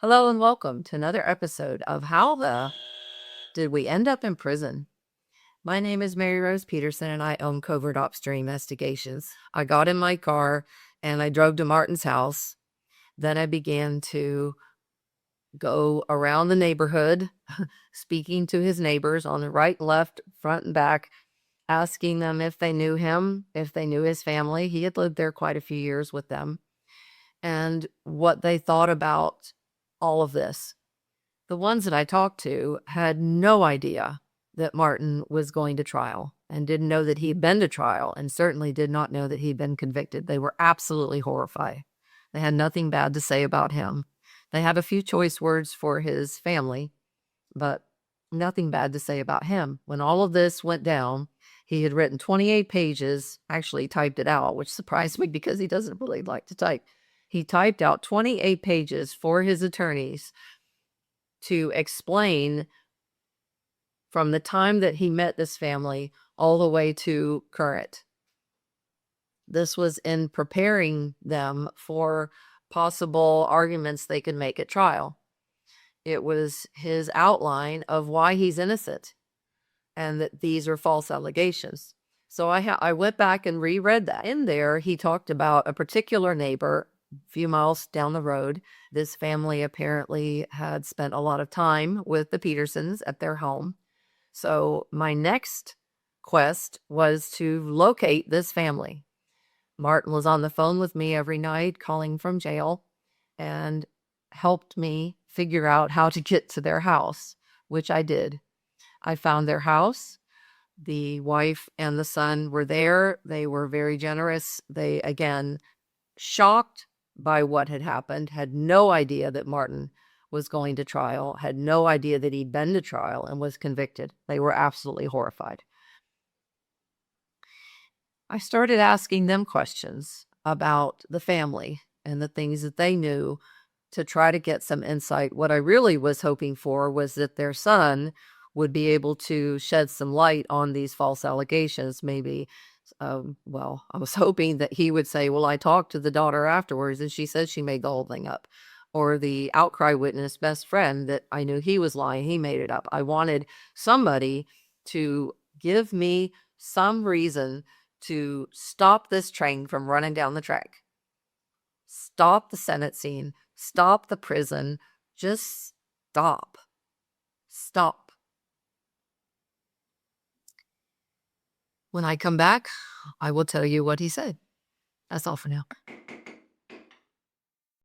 Hello and welcome to another episode of How the Did We End Up in Prison? My name is Mary Rose Peterson and I own Covert Ops Dream Investigations. I got in my car and I drove to Martin's house. Then I began to go around the neighborhood, speaking to his neighbors on the right, left, front, and back, asking them if they knew him, if they knew his family. He had lived there quite a few years with them, and what they thought about all of this. The ones that I talked to had no idea that Martin was going to trial and didn't know that he'd been to trial and certainly did not know that he'd been convicted. They were absolutely horrified. They had nothing bad to say about him. They had a few choice words for his family, but nothing bad to say about him. When all of this went down, he had written 28 pages, actually typed it out, which surprised me because he doesn't really like to type. He typed out 28 pages for his attorneys to explain from the time that he met this family all the way to current. This was in preparing them for possible arguments they could make at trial. It was his outline of why he's innocent and that these are false allegations. So I went back and reread that. In there, he talked about a particular neighbor a few miles down the road. This family apparently had spent a lot of time with the Petersons at their home. So my next quest was to locate this family. Martin was on the phone with me every night, calling from jail, and helped me figure out how to get to their house, which I did. I found their house. The wife and the son were there. They were very generous. They, again, shocked by what had happened, had no idea that Martin was going to trial, had no idea that he'd been to trial and was convicted. They were absolutely horrified. I started asking them questions about the family and the things that they knew to try to get some insight. What I really was hoping for was that their son would be able to shed some light on these false allegations. Maybe, well, I was hoping that he would say, well, I talked to the daughter afterwards and she said she made the whole thing up. Or the outcry witness best friend that I knew he was lying, he made it up. I wanted somebody to give me some reason to stop this train from running down the track. Stop the Senate scene. Stop the prison. Just stop. Stop. When I come back, I will tell you what he said. That's all for now.